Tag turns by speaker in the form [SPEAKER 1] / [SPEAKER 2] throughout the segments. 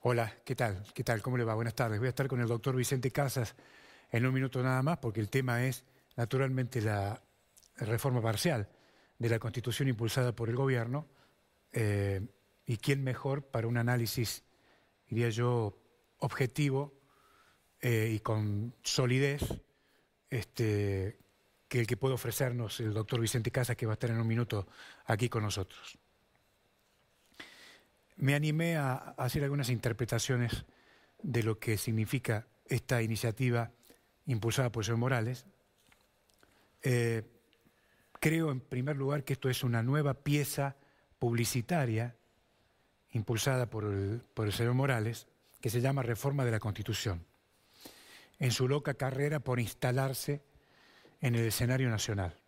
[SPEAKER 1] Hola, ¿qué tal? ¿Qué tal? ¿Cómo le va? Buenas tardes. Voy a estar con el doctor Vicente Casas en un minuto nada más, porque el tema es, naturalmente, la reforma parcial de la Constitución impulsada por el gobierno, y quién mejor para un análisis, diría yo, objetivo y con solidez, que el que puede ofrecernos el doctor Vicente Casas, que va a estar en un minuto aquí con nosotros. Me animé a hacer algunas interpretaciones de lo que significa esta iniciativa impulsada por el señor Morales. Creo, en primer lugar, que esto es una nueva pieza publicitaria impulsada por el señor Morales, que se llama Reforma de la Constitución, en su loca carrera por instalarse en el escenario nacional.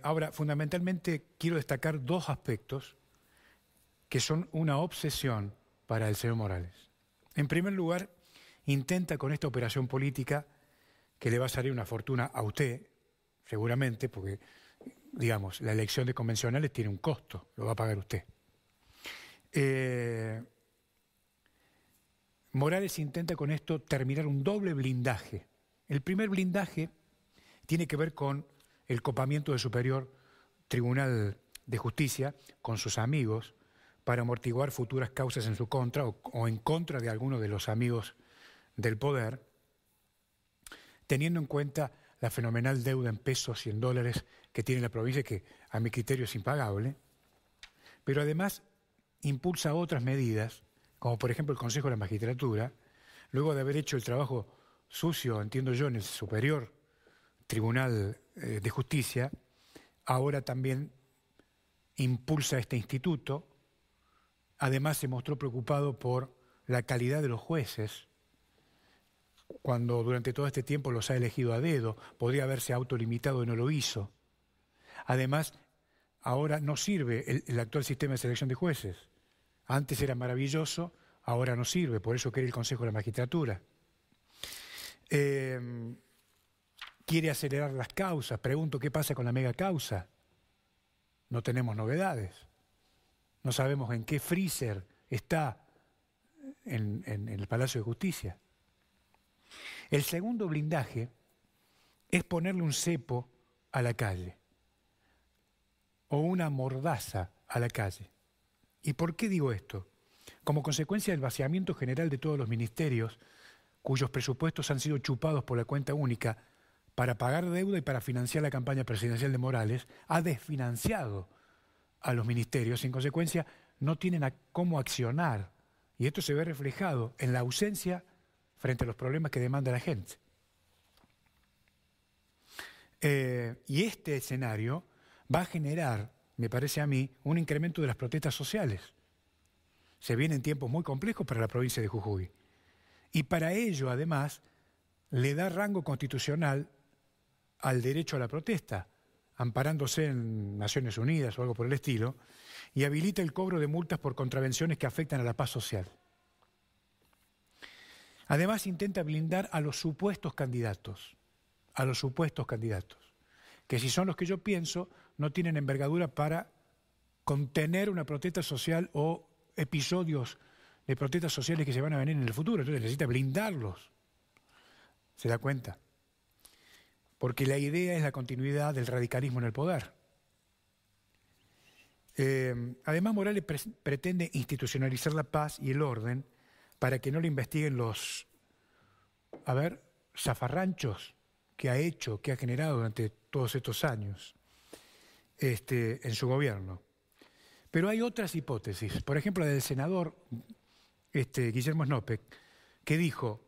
[SPEAKER 1] Ahora, fundamentalmente, quiero destacar dos aspectos que son una obsesión para el señor Morales. En primer lugar, intenta con esta operación política, que le va a salir una fortuna a usted, seguramente, porque, digamos, la elección de convencionales tiene un costo, lo va a pagar usted. Morales intenta con esto terminar un doble blindaje. El primer blindaje tiene que ver con el copamiento del Superior Tribunal de Justicia con sus amigos, para amortiguar futuras causas en su contra o en contra de alguno de los amigos del poder, teniendo en cuenta la fenomenal deuda en pesos y en dólares que tiene la provincia, que a mi criterio es impagable, pero además impulsa otras medidas, como por ejemplo el Consejo de la Magistratura, luego de haber hecho el trabajo sucio, entiendo yo, en el Superior Tribunal de Justicia, ahora también impulsa este instituto. Además se mostró preocupado por la calidad de los jueces, cuando durante todo este tiempo los ha elegido a dedo. Podría haberse autolimitado y no lo hizo. Además, ahora no sirve el actual sistema de selección de jueces. Antes era maravilloso, ahora no sirve, por eso quiere el Consejo de la Magistratura. Quiere acelerar las causas. Pregunto, ¿qué pasa con la mega causa? No tenemos novedades. No sabemos en qué freezer está en el Palacio de Justicia. El segundo blindaje es ponerle un cepo a la calle o una mordaza a la calle. ¿Y por qué digo esto? Como consecuencia del vaciamiento general de todos los ministerios, cuyos presupuestos han sido chupados por la cuenta única para pagar deuda y para financiar la campaña presidencial de Morales, ha desfinanciado a los ministerios, en consecuencia no tienen cómo accionar, y esto se ve reflejado en la ausencia frente a los problemas que demanda la gente. Y este escenario va a generar, me parece a mí, un incremento de las protestas sociales. Se vienen tiempos muy complejos para la provincia de Jujuy, y para ello además le da rango constitucional al derecho a la protesta, amparándose en Naciones Unidas o algo por el estilo, y habilita el cobro de multas por contravenciones que afectan a la paz social. Además intenta blindar a los supuestos candidatos, que si son los que yo pienso, no tienen envergadura para contener una protesta social o episodios de protestas sociales que se van a venir en el futuro. Entonces necesita blindarlos. ¿Se da cuenta? Porque la idea es la continuidad del radicalismo en el poder. Además, Morales pretende institucionalizar la paz y el orden para que no le investiguen los, zafarranchos que ha generado durante todos estos años en su gobierno. Pero hay otras hipótesis, por ejemplo la del senador Guillermo Snopek, que dijo: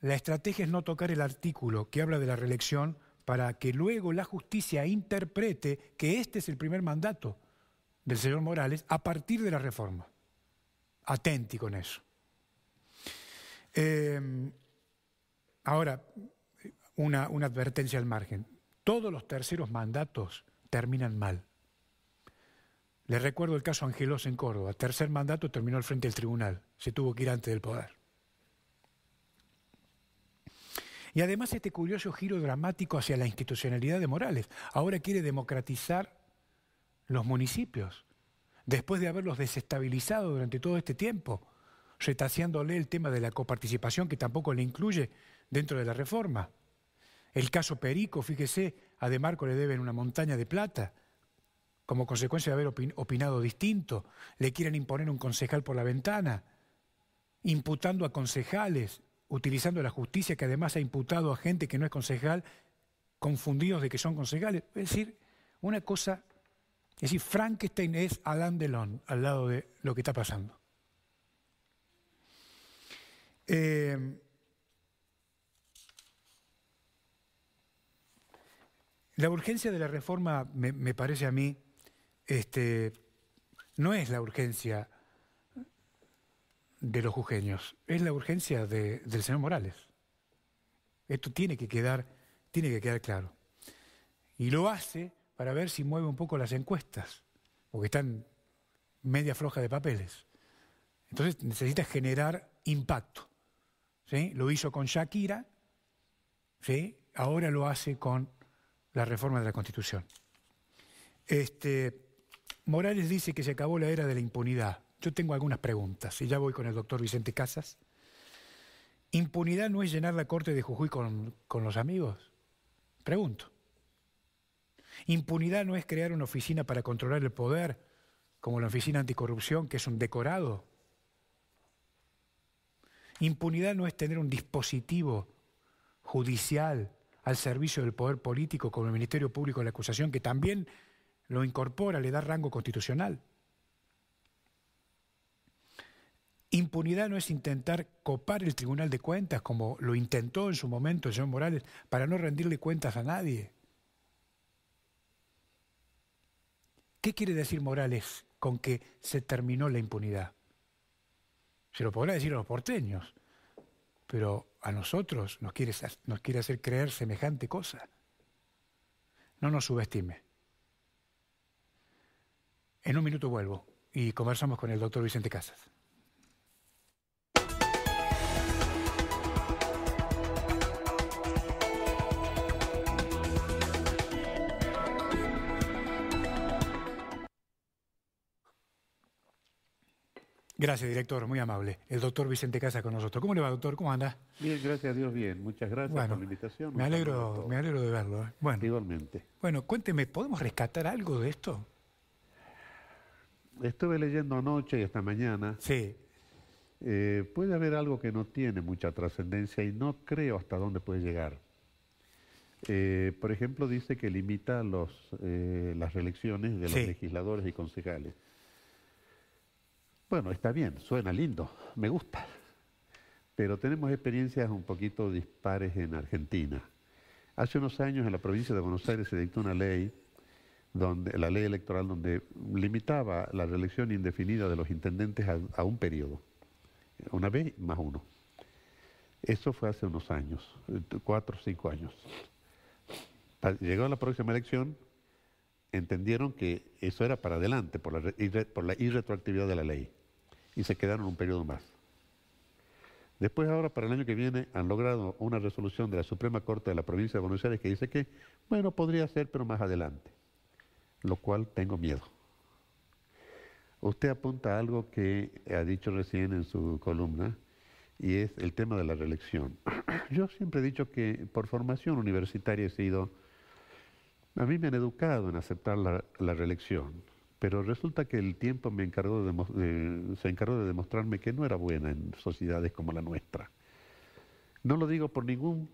[SPEAKER 1] la estrategia es no tocar el artículo que habla de la reelección para que luego la justicia interprete que este es el primer mandato del señor Morales a partir de la reforma. Atenti con eso. Ahora, una advertencia al margen. Todos los terceros mandatos terminan mal. Les recuerdo el caso Angelos en Córdoba. Tercer mandato terminó al frente del tribunal. Se tuvo que ir antes del poder. Y además este curioso giro dramático hacia la institucionalidad de Morales. Ahora quiere democratizar los municipios, después de haberlos desestabilizado durante todo este tiempo, retaseándole el tema de la coparticipación que tampoco le incluye dentro de la reforma. El caso Perico, fíjese, a De Marco le deben una montaña de plata, como consecuencia de haber opinado distinto. Le quieren imponer un concejal por la ventana, imputando a concejales, utilizando la justicia que además ha imputado a gente que no es concejal, confundidos de que son concejales. Es decir, una cosa, es decir, Frankenstein es Alain Delon al lado de lo que está pasando. La urgencia de la reforma, me parece a mí, no es la urgencia de los jujeños, es la urgencia del señor Morales. Esto tiene que quedar claro. Y lo hace para ver si mueve un poco las encuestas, porque están media floja de papeles. Entonces necesita generar impacto. ¿Sí? Lo hizo con Shakira, ¿sí? Ahora lo hace con la reforma de la Constitución. Morales dice que se acabó la era de la impunidad. Yo tengo algunas preguntas y ya voy con el doctor Vicente Casas. ¿Impunidad no es llenar la corte de Jujuy con los amigos? Pregunto. ¿Impunidad no es crear una oficina para controlar el poder, como la Oficina Anticorrupción, que es un decorado? ¿Impunidad no es tener un dispositivo judicial al servicio del poder político como el Ministerio Público de la Acusación, que también lo incorpora, le da rango constitucional? Impunidad no es intentar copar el Tribunal de Cuentas, como lo intentó en su momento el señor Morales, para no rendirle cuentas a nadie. ¿Qué quiere decir Morales con que se terminó la impunidad? Se lo podrá decir a los porteños, pero a nosotros nos quiere hacer creer semejante cosa. No nos subestime. En un minuto vuelvo y conversamos con el doctor Vicente Casas. Gracias, director, muy amable. El doctor Vicente Casas con nosotros. ¿Cómo le va, doctor? ¿Cómo anda?
[SPEAKER 2] Bien, gracias a Dios, bien. Muchas gracias por la invitación.
[SPEAKER 1] Me alegro de verlo. Bueno,
[SPEAKER 2] igualmente.
[SPEAKER 1] Bueno, cuénteme, ¿podemos rescatar algo de esto?
[SPEAKER 2] Estuve leyendo anoche y esta mañana.
[SPEAKER 1] Sí.
[SPEAKER 2] Puede haber algo que no tiene mucha trascendencia y no creo hasta dónde puede llegar. Por ejemplo, dice que limita las reelecciones de los legisladores y concejales. Bueno, está bien, suena lindo, me gusta. Pero tenemos experiencias un poquito dispares en Argentina. Hace unos años en la provincia de Buenos Aires se dictó una ley, la ley electoral, donde limitaba la reelección indefinida de los intendentes a un periodo, una vez más uno. Eso fue hace unos años, 4 o 5 años. Llegó la próxima elección, entendieron que eso era para adelante, por la irretroactividad de la ley, y se quedaron un periodo más. Después ahora, para el año que viene, han logrado una resolución de la Suprema Corte de la Provincia de Buenos Aires que dice que, bueno, podría ser, pero más adelante, lo cual tengo miedo. Usted apunta a algo que ha dicho recién en su columna, y es el tema de la reelección. Yo siempre he dicho que por formación universitaria a mí me han educado en aceptar la reelección, pero resulta que el tiempo se encargó de demostrarme que no era buena en sociedades como la nuestra. No lo digo por ningún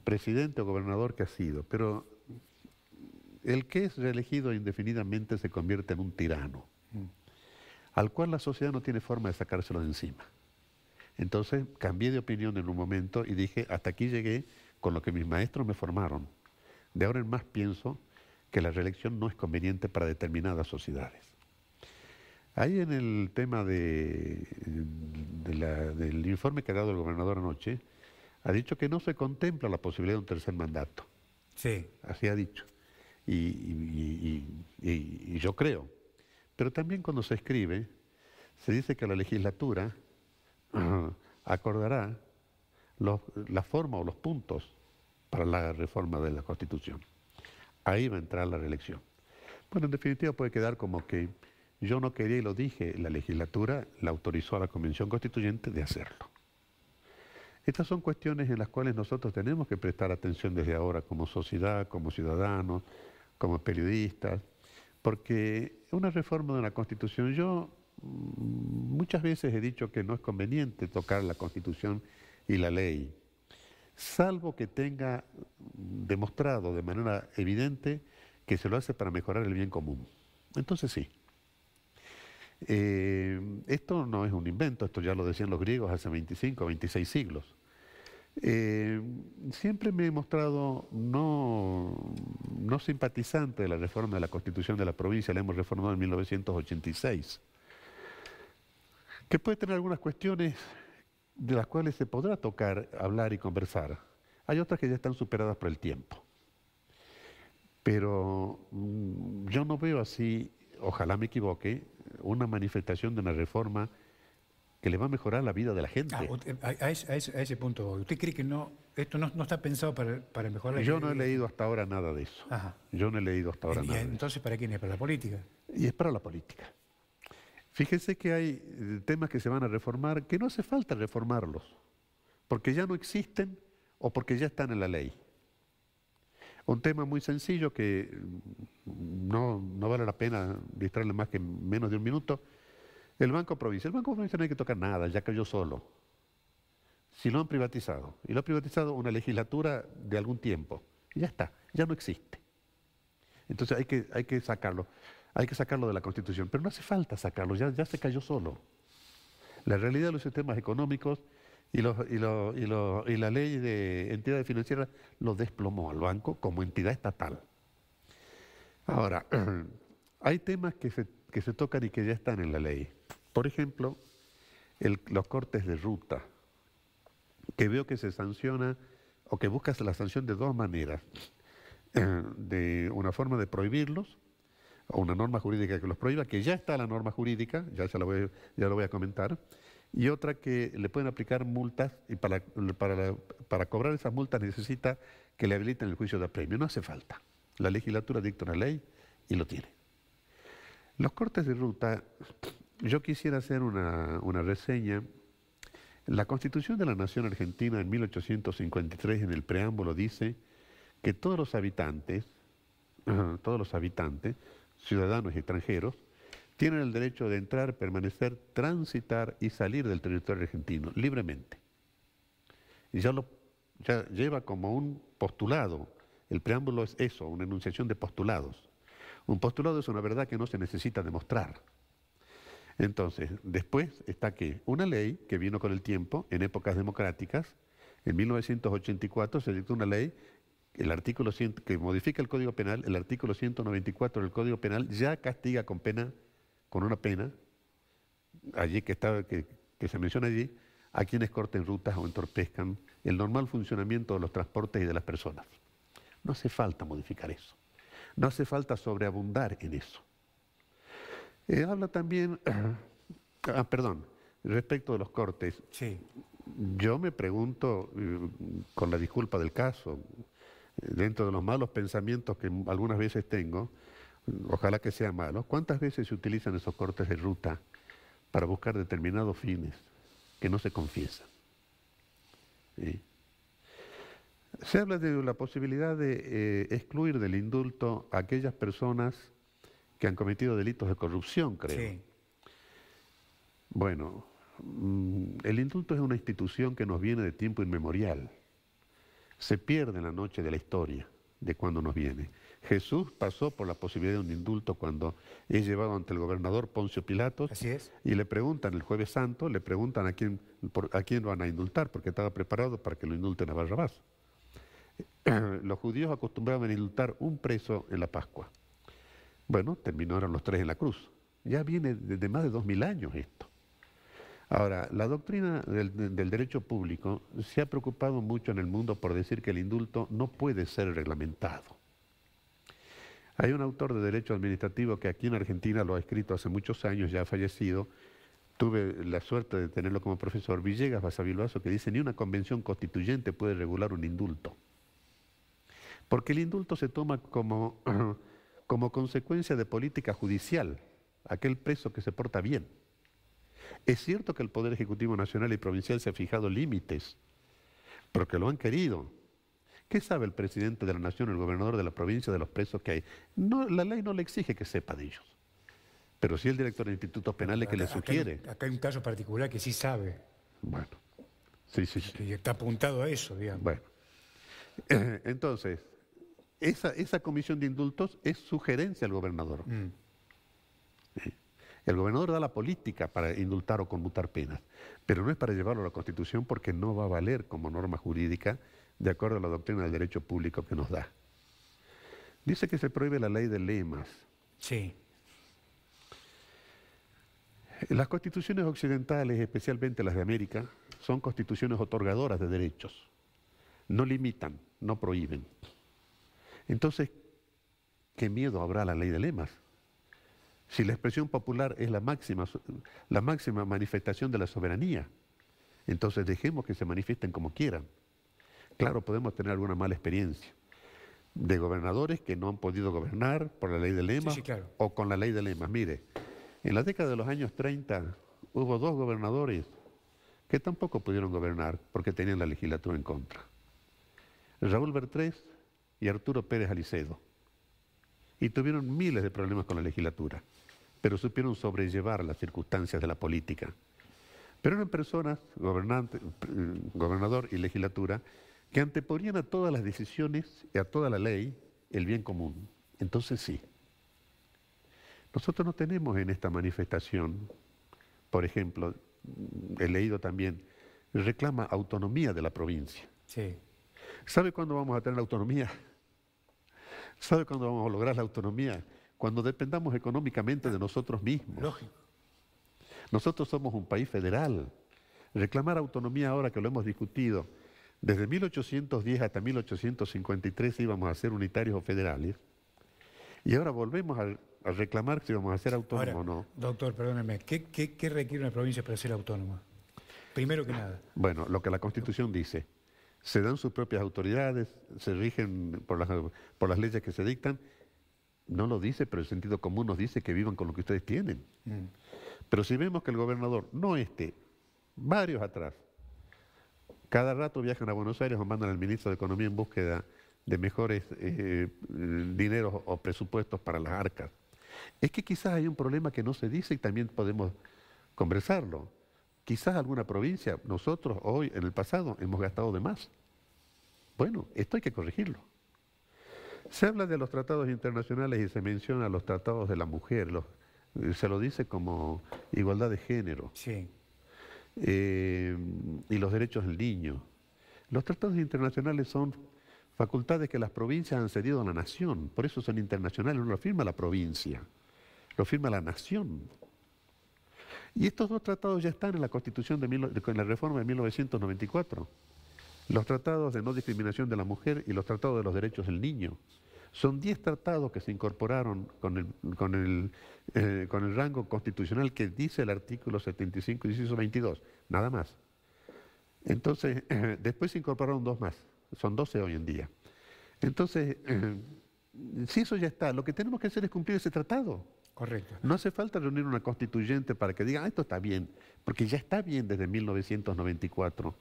[SPEAKER 2] presidente o gobernador que ha sido, pero el que es reelegido indefinidamente se convierte en un tirano, al cual la sociedad no tiene forma de sacárselo de encima. Entonces cambié de opinión en un momento y dije, hasta aquí llegué con lo que mis maestros me formaron. De ahora en más pienso que la reelección no es conveniente para determinadas sociedades. Ahí en el tema del informe que ha dado el gobernador anoche, ha dicho que no se contempla la posibilidad de un tercer mandato.
[SPEAKER 1] Sí.
[SPEAKER 2] Así ha dicho. Y yo creo. Pero también cuando se escribe, se dice que la legislatura acordará la forma o los puntos para la reforma de la Constitución. Ahí va a entrar la reelección. Bueno, en definitiva puede quedar como que Yo no quería, y lo dije, la legislatura la autorizó a la Convención Constituyente de hacerlo. Estas son cuestiones en las cuales nosotros tenemos que prestar atención desde ahora como sociedad, como ciudadanos, como periodistas, porque una reforma de la Constitución, yo muchas veces he dicho que no es conveniente tocar la Constitución y la ley, salvo que tenga demostrado de manera evidente que se lo hace para mejorar el bien común. Entonces sí. Esto no es un invento, esto ya lo decían los griegos hace 25, 26 siglos. Siempre me he mostrado no simpatizante de la reforma de la Constitución de la provincia, la hemos reformado en 1986, que puede tener algunas cuestiones de las cuales se podrá tocar, hablar y conversar. Hay otras que ya están superadas por el tiempo. Pero yo no veo así, ojalá me equivoque, una manifestación de una reforma que le va a mejorar la vida de la gente.
[SPEAKER 1] A ese punto, ¿usted cree que esto no está pensado para mejorar la vida?
[SPEAKER 2] Yo no he leído hasta ahora nada de eso.
[SPEAKER 1] Ajá.
[SPEAKER 2] Yo no he leído hasta ahora nada de eso.
[SPEAKER 1] Entonces, ¿para quién es? ¿Para la política?
[SPEAKER 2] Y es para la política. Fíjense que hay temas que se van a reformar que no hace falta reformarlos, porque ya no existen o porque ya están en la ley. Un tema muy sencillo que no vale la pena distraerle más que menos de un minuto. El Banco Provincia. El Banco Provincia no hay que tocar nada, ya cayó solo. Si lo han privatizado, y lo ha privatizado una legislatura de algún tiempo, y ya está, ya no existe. Entonces hay que sacarlo de la Constitución, pero no hace falta sacarlo, ya se cayó solo. La realidad de los sistemas económicos y la ley de entidades financieras lo desplomó al banco como entidad estatal. Ahora, hay temas que se tocan y que ya están en la ley. Por ejemplo, los cortes de ruta, que veo que se sanciona o que busca la sanción de dos maneras. De una forma de prohibirlos, o una norma jurídica que los prohíba, que ya está la norma jurídica, ya lo voy a comentar, y otra que le pueden aplicar multas, y para cobrar esas multas necesita que le habiliten el juicio de apremio. No hace falta. La legislatura dicta una ley y lo tiene. Los cortes de ruta, yo quisiera hacer una reseña. La Constitución de la Nación Argentina en 1853, en el preámbulo, dice que todos los habitantes, ciudadanos y extranjeros, tienen el derecho de entrar, permanecer, transitar y salir del territorio argentino libremente. Y ya lleva como un postulado. El preámbulo es eso, una enunciación de postulados. Un postulado es una verdad que no se necesita demostrar. Entonces, después está que una ley que vino con el tiempo, en épocas democráticas, en 1984 se dictó una ley, el artículo 100, que modifica el Código Penal, el artículo 194 del Código Penal ya castiga con una pena, allí que se menciona allí, a quienes corten rutas o entorpezcan el normal funcionamiento de los transportes y de las personas. No hace falta modificar eso. No hace falta sobreabundar en eso. Habla también, respecto de los cortes.
[SPEAKER 1] Sí.
[SPEAKER 2] Yo me pregunto, con la disculpa del caso, dentro de los malos pensamientos que algunas veces tengo, ojalá que sean malos, ¿cuántas veces se utilizan esos cortes de ruta para buscar determinados fines que no se confiesan? ¿Sí? Se habla de la posibilidad de excluir del indulto a aquellas personas que han cometido delitos de corrupción, creo.
[SPEAKER 1] Sí.
[SPEAKER 2] Bueno, el indulto es una institución que nos viene de tiempo inmemorial. Se pierde en la noche de la historia de cuando nos viene. Jesús pasó por la posibilidad de un indulto cuando es llevado ante el gobernador Poncio Pilatos.
[SPEAKER 1] Así es.
[SPEAKER 2] Y le preguntan el Jueves Santo, le preguntan a quién van a indultar, porque estaba preparado para que lo indulten a Barrabás. Los judíos acostumbraban a indultar un preso en la Pascua. Bueno, terminaron los 3 en la cruz. Ya viene desde más de 2000 años esto. Ahora, la doctrina del derecho público se ha preocupado mucho en el mundo por decir que el indulto no puede ser reglamentado. Hay un autor de derecho administrativo que aquí en Argentina lo ha escrito hace muchos años, ya ha fallecido. Tuve la suerte de tenerlo como profesor, Villegas Basavilbaso, que dice: ni una convención constituyente puede regular un indulto. Porque el indulto se toma como consecuencia de política judicial. aquel preso que se porta bien. Es cierto que el Poder Ejecutivo Nacional y Provincial se ha fijado límites, porque lo han querido. ¿Qué sabe el presidente de la Nación, el gobernador de la provincia, de los presos que hay? No, la ley no le exige que sepa de ellos. Pero sí el director de institutos penales que le sugiere.
[SPEAKER 1] Acá hay un caso particular que sí sabe.
[SPEAKER 2] Bueno, sí.
[SPEAKER 1] Y está apuntado a eso, digamos.
[SPEAKER 2] Bueno, entonces, esa comisión de indultos es sugerencia al gobernador. ¿Sí? El gobernador da la política para indultar o conmutar penas, pero no es para llevarlo a la Constitución porque no va a valer como norma jurídica de acuerdo a la doctrina del derecho público que nos da. Dice que se prohíbe la ley de lemas.
[SPEAKER 1] Sí.
[SPEAKER 2] Las constituciones occidentales, especialmente las de América, son constituciones otorgadoras de derechos. No limitan, no prohíben. Entonces, ¿qué miedo habrá a la ley de lemas? Si la expresión popular es la máxima manifestación de la soberanía, entonces dejemos que se manifiesten como quieran. Claro, podemos tener alguna mala experiencia de gobernadores que no han podido gobernar por la ley de lemas
[SPEAKER 1] claro.
[SPEAKER 2] O con la ley de lemas. Mire, en la década de los años 30 hubo 2 gobernadores que tampoco pudieron gobernar porque tenían la legislatura en contra. Raúl Bertrés y Arturo Pérez Alicedo. Y tuvieron miles de problemas con la legislatura, pero supieron sobrellevar las circunstancias de la política. Pero eran personas, gobernador y legislatura, que anteponían a todas las decisiones y a toda la ley el bien común. Entonces sí. Nosotros no tenemos en esta manifestación, por ejemplo, he leído también, reclama autonomía de la provincia.
[SPEAKER 1] Sí.
[SPEAKER 2] ¿Sabe cuándo vamos a tener autonomía? ¿Sabe cuándo vamos a lograr la autonomía? Cuando dependamos económicamente de nosotros mismos.
[SPEAKER 1] Lógico.
[SPEAKER 2] Nosotros somos un país federal. Reclamar autonomía ahora que lo hemos discutido, desde 1810 hasta 1853 íbamos a ser unitarios o federales, y ahora volvemos a reclamar si vamos a ser autónomos o no.
[SPEAKER 1] Doctor, perdóneme, ¿qué requiere una provincia para ser autónoma? Primero que nada.
[SPEAKER 2] Bueno, lo que la Constitución dice. Se dan sus propias autoridades, se rigen por las leyes que se dictan. No lo dice, pero el sentido común nos dice que vivan con lo que ustedes tienen. Pero si vemos que el gobernador, no varios atrás, cada rato viajan a Buenos Aires o mandan al ministro de Economía en búsqueda de mejores dineros o presupuestos para las arcas. Es que quizás hay un problema que no se dice y también podemos conversarlo. Quizás alguna provincia, nosotros hoy, en el pasado, hemos gastado de más. Bueno, esto hay que corregirlo. Se habla de los tratados internacionales y se menciona los tratados de la mujer, se lo dice como igualdad de género.
[SPEAKER 1] Sí.
[SPEAKER 2] Y los derechos del niño. Los tratados internacionales son facultades que las provincias han cedido a la nación, por eso son internacionales, no lo firma la provincia, lo firma la nación. Y estos 2 tratados ya están en la Constitución, en la reforma de 1994. Los tratados de no discriminación de la mujer y los tratados de los derechos del niño. Son 10 tratados que se incorporaron con el rango constitucional que dice el artículo 75, inciso 22, nada más. Entonces, después se incorporaron 2 más, son 12 hoy en día. Entonces, si eso ya está, lo que tenemos que hacer es cumplir ese tratado.
[SPEAKER 1] Correcto.
[SPEAKER 2] No hace falta reunir una constituyente para que diga, esto está bien, porque ya está bien desde 1994,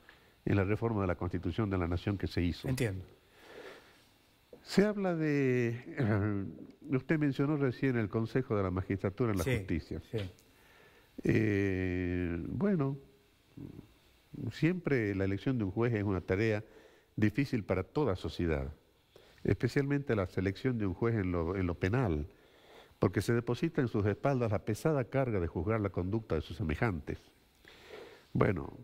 [SPEAKER 2] en la reforma de la Constitución de la Nación que se hizo.
[SPEAKER 1] Entiendo.
[SPEAKER 2] Se habla usted mencionó recién el Consejo de la Magistratura en la Justicia.
[SPEAKER 1] Sí.
[SPEAKER 2] Bueno, siempre la elección de un juez es una tarea difícil para toda sociedad, especialmente la selección de un juez en lo penal, porque se deposita en sus espaldas la pesada carga de juzgar la conducta de sus semejantes. Bueno,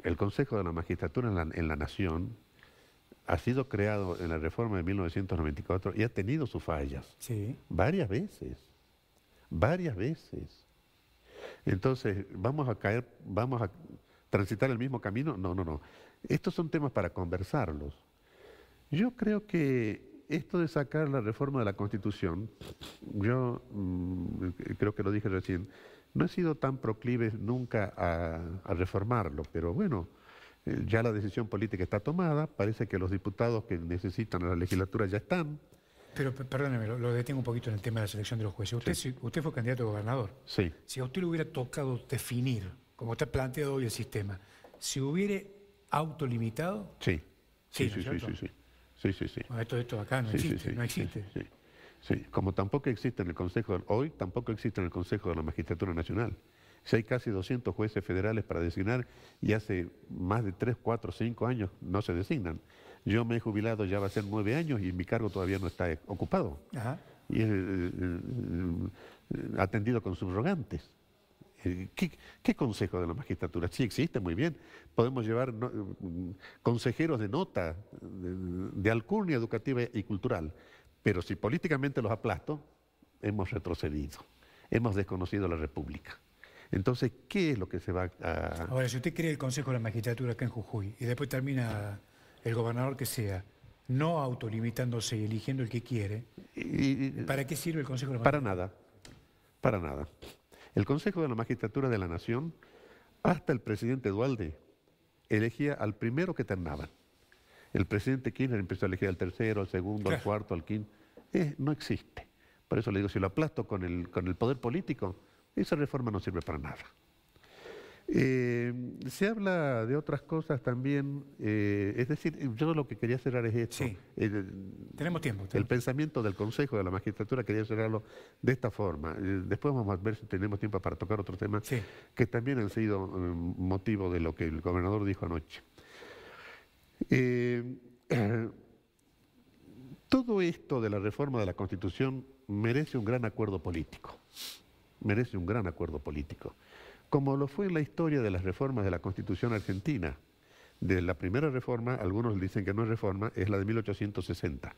[SPEAKER 2] el Consejo de la Magistratura en la Nación ha sido creado en la reforma de 1994 y ha tenido sus fallas.
[SPEAKER 1] Sí.
[SPEAKER 2] Varias veces. Entonces, ¿vamos a transitar el mismo camino? No. Estos son temas para conversarlos. Yo creo que esto de sacar la reforma de la Constitución, yo creo que lo dije recién, no he sido tan proclive nunca a reformarlo, pero bueno, ya la decisión política está tomada, parece que los diputados que necesitan a la legislatura ya están,
[SPEAKER 1] Pero perdóneme, lo detengo un poquito en el tema de la selección de los jueces. Usted,
[SPEAKER 2] Sí.
[SPEAKER 1] usted fue candidato a gobernador.
[SPEAKER 2] Sí.
[SPEAKER 1] Si a usted le hubiera tocado definir, como está planteado hoy el sistema, si hubiera autolimitado,
[SPEAKER 2] Sí.
[SPEAKER 1] Sí,
[SPEAKER 2] Sí,
[SPEAKER 1] ¿no es
[SPEAKER 2] sí, sí,
[SPEAKER 1] cierto?
[SPEAKER 2] sí, sí. Sí, sí, sí.
[SPEAKER 1] bueno, esto acá no
[SPEAKER 2] Sí, sí,
[SPEAKER 1] existe,
[SPEAKER 2] sí,
[SPEAKER 1] no
[SPEAKER 2] sí,
[SPEAKER 1] existe.
[SPEAKER 2] sí, sí. Como tampoco existe en el Consejo, hoy tampoco existe en el Consejo de la Magistratura Nacional. Si hay casi 200 jueces federales para designar y hace más de 3, 4, 5 años no se designan. Yo me he jubilado, ya va a ser 9 años y mi cargo todavía no está ocupado.
[SPEAKER 1] Ajá.
[SPEAKER 2] Y es atendido con subrogantes. ¿Qué consejo de la magistratura? Sí existe, muy bien. Podemos llevar consejeros de nota, de alcurnia educativa y cultural. Pero si políticamente los aplasto, hemos retrocedido. Hemos desconocido la República. Entonces, ¿qué es lo que se va a...?
[SPEAKER 1] Ahora, si usted cree el Consejo de la Magistratura acá en Jujuy y después termina el gobernador que sea, no autolimitándose y eligiendo el que quiere, ¿para qué sirve el Consejo de la
[SPEAKER 2] Para
[SPEAKER 1] Magistratura?
[SPEAKER 2] nada, para nada. El Consejo de la Magistratura de la Nación, hasta el presidente Duhalde, elegía al primero que ternaban. El presidente Kirchner empezó a elegir al tercero, al segundo, al
[SPEAKER 1] Claro.
[SPEAKER 2] cuarto, al quinto. No existe. Por eso le digo, si lo aplasto con el poder político, esa reforma no sirve para nada. Se habla de otras cosas también, es decir, yo lo que quería cerrar es esto.
[SPEAKER 1] Sí. Tenemos tiempo.
[SPEAKER 2] El pensamiento del Consejo de la Magistratura quería cerrarlo de esta forma. Después vamos a ver si tenemos tiempo para tocar otros temas
[SPEAKER 1] Sí.
[SPEAKER 2] que también han sido motivo de lo que el gobernador dijo anoche. Todo esto de la reforma de la Constitución merece un gran acuerdo político. Merece un gran acuerdo político. Como lo fue en la historia de las reformas de la Constitución argentina. De la primera reforma, algunos dicen que no es reforma, es la de 1860.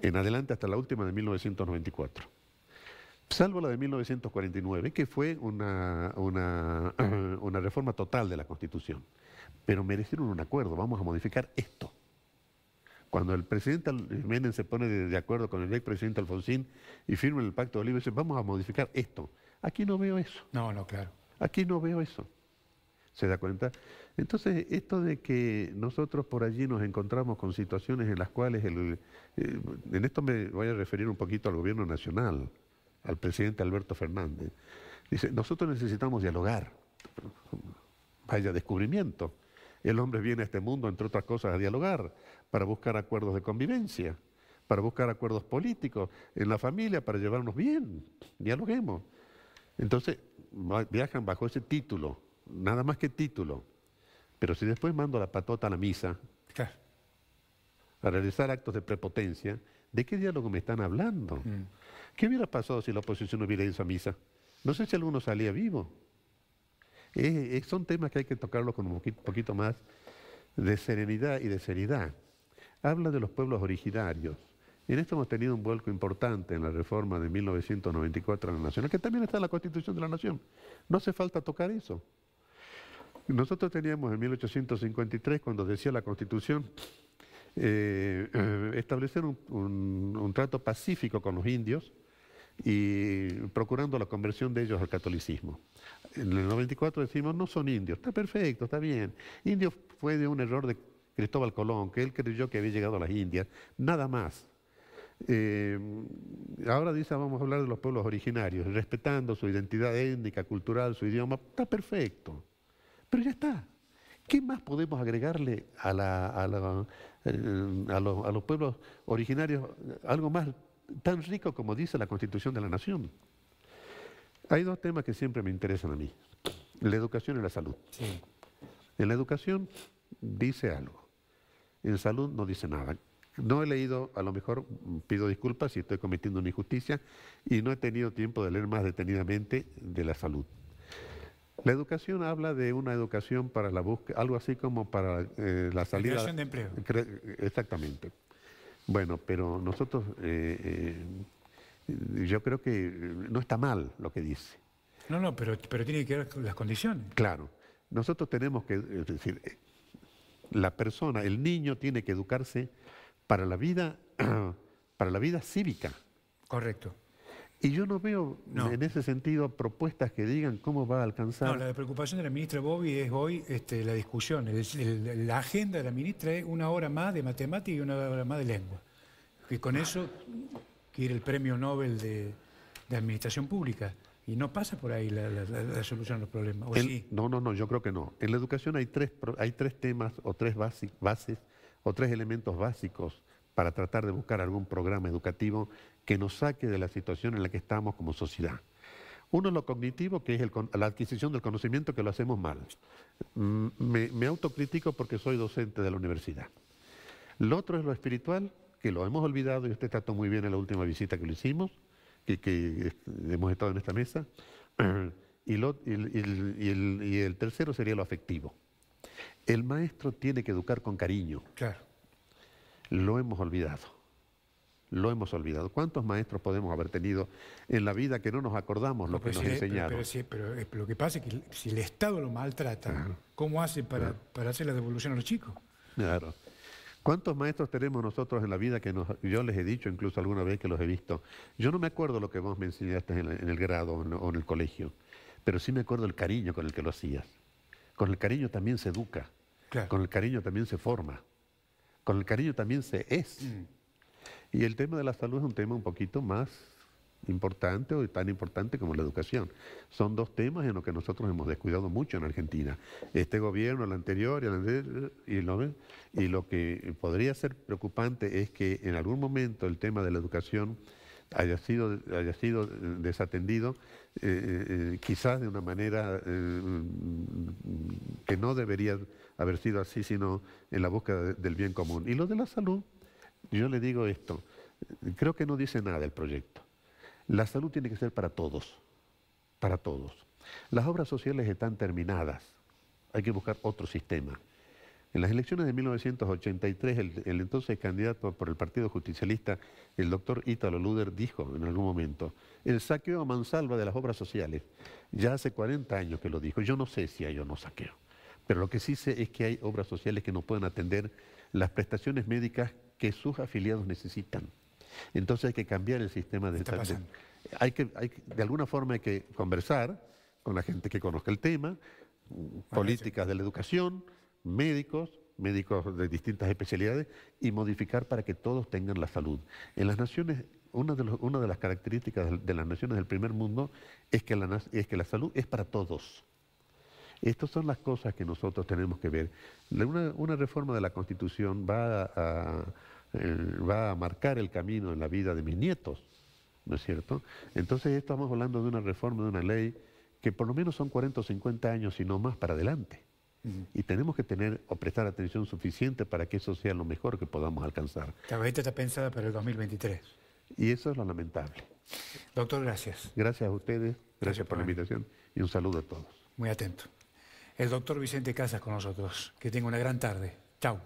[SPEAKER 2] En adelante hasta la última de 1994. Salvo la de 1949, que fue una reforma total de la Constitución. Pero merecieron un acuerdo, vamos a modificar esto. Cuando el presidente Menem se pone de acuerdo con el expresidente Alfonsín y firma el Pacto de Olivos, dice, vamos a modificar esto. Aquí no veo eso.
[SPEAKER 1] No, claro.
[SPEAKER 2] Aquí no veo eso. ¿Se da cuenta? Entonces, esto de que nosotros por allí nos encontramos con situaciones en las cuales, en esto me voy a referir un poquito al gobierno nacional, al presidente Alberto Fernández. Dice, nosotros necesitamos dialogar. Vaya descubrimiento. El hombre viene a este mundo, entre otras cosas, a dialogar, para buscar acuerdos de convivencia, para buscar acuerdos políticos en la familia, para llevarnos bien. Dialoguemos. Entonces, viajan bajo ese título, nada más que título. Pero si después mando a la patota a la misa,
[SPEAKER 1] Claro.
[SPEAKER 2] a realizar actos de prepotencia, ¿de qué diálogo me están hablando? ¿Qué hubiera pasado si la oposición hubiera ido a misa? No sé si alguno salía vivo. Son temas que hay que tocarlos con un poquito más de serenidad y de seriedad. Habla de los pueblos originarios. En esto hemos tenido un vuelco importante en la reforma de 1994 de la Nación, que también está en la Constitución de la Nación. No hace falta tocar eso. Nosotros teníamos en 1853, cuando decía la Constitución, establecer un trato pacífico con los indios y procurando la conversión de ellos al catolicismo. En el 94 decimos, no son indios, está perfecto, está bien. Indios fue de un error de Cristóbal Colón, que él creyó que había llegado a las Indias, nada más. Ahora dice, vamos a hablar de los pueblos originarios, respetando su identidad étnica, cultural, su idioma, está perfecto. Pero ya está. ¿Qué más podemos agregarle a los pueblos originarios? Algo más tan rico como dice la Constitución de la Nación. Hay dos temas que siempre me interesan a mí. La educación y la salud.
[SPEAKER 1] Sí.
[SPEAKER 2] En la educación dice algo. En salud no dice nada. No he leído, a lo mejor pido disculpas si estoy cometiendo una injusticia, y no he tenido tiempo de leer más detenidamente de la salud. La educación habla de una educación para la búsqueda, algo así como para la salida...
[SPEAKER 1] Creación de empleo.
[SPEAKER 2] Exactamente. Bueno, pero nosotros, yo creo que no está mal lo que dice.
[SPEAKER 1] No, pero tiene que ver con las condiciones.
[SPEAKER 2] Claro. Nosotros tenemos que, es decir, la persona, el niño tiene que educarse para la vida cívica.
[SPEAKER 1] Correcto.
[SPEAKER 2] Y yo no veo en ese sentido propuestas que digan cómo va a alcanzar.
[SPEAKER 1] No, la preocupación de la ministra Bobby es hoy la discusión. La agenda de la ministra es 1 hora más de matemática y 1 hora más de lengua. que con eso quiere el premio Nobel de Administración Pública. Y no pasa por ahí la solución a los problemas. ¿O sí?
[SPEAKER 2] No, yo creo que no. En la educación hay tres temas o tres bases o tres elementos básicos para tratar de buscar algún programa educativo que nos saque de la situación en la que estamos como sociedad. Uno es lo cognitivo, que es la adquisición del conocimiento, que lo hacemos mal. Me autocritico porque soy docente de la universidad. Lo otro es lo espiritual, que lo hemos olvidado y usted trató muy bien en la última visita que lo hicimos, que hemos estado en esta mesa. Y el tercero sería lo afectivo. El maestro tiene que educar con cariño.
[SPEAKER 1] Claro.
[SPEAKER 2] Lo hemos olvidado. Lo hemos olvidado. ¿Cuántos maestros podemos haber tenido en la vida que no nos acordamos lo que nos enseñaron?
[SPEAKER 1] Pero lo que pasa es que si el Estado lo maltrata, ¿cómo hace para hacer la devolución a los chicos?
[SPEAKER 2] Claro. ¿Cuántos maestros tenemos nosotros en la vida que yo les he dicho incluso alguna vez que los he visto? Yo no me acuerdo lo que vos me enseñaste en el grado o en el colegio, pero sí me acuerdo el cariño con el que lo hacías. Con el cariño también se educa, claro. Con el cariño también se forma, con el cariño también se es. Y el tema de la salud es un tema un poquito más importante o tan importante como la educación. Son dos temas en los que nosotros hemos descuidado mucho en Argentina. Este gobierno, el anterior y lo que podría ser preocupante es que en algún momento el tema de la educación haya sido desatendido, quizás de una manera que no debería haber sido así, sino en la búsqueda del bien común. Y lo de la salud, yo le digo esto, creo que no dice nada el proyecto. La salud tiene que ser para todos, para todos. Las obras sociales están terminadas, hay que buscar otro sistema. En las elecciones de 1983, el entonces candidato por el Partido Justicialista, el doctor Ítalo Luder, dijo en algún momento, el saqueo a mansalva de las obras sociales. Ya hace 40 años que lo dijo, yo no sé si hay o no saqueo, pero lo que sí sé es que hay obras sociales que no pueden atender las prestaciones médicas que sus afiliados necesitan. Entonces hay que cambiar el sistema de... de alguna forma hay que conversar con la gente que conozca el tema, políticas de la educación, médicos de distintas especialidades y modificar para que todos tengan la salud. En las naciones, una de las características de las naciones del primer mundo es que la salud es para todos. Estas son las cosas que nosotros tenemos que ver. Una reforma de la Constitución va a marcar el camino en la vida de mis nietos, ¿no es cierto? Entonces estamos hablando de una reforma, de una ley que por lo menos son 40 o 50 años y no más para adelante. Y tenemos que prestar atención suficiente para que eso sea lo mejor que podamos alcanzar.
[SPEAKER 1] La esta está pensada para el 2023.
[SPEAKER 2] Y eso es lo lamentable.
[SPEAKER 1] Doctor, gracias.
[SPEAKER 2] Gracias a ustedes, gracias por la invitación y un saludo a todos.
[SPEAKER 1] Muy atento. El doctor Vicente Casas con nosotros. Que tenga una gran tarde. Chau.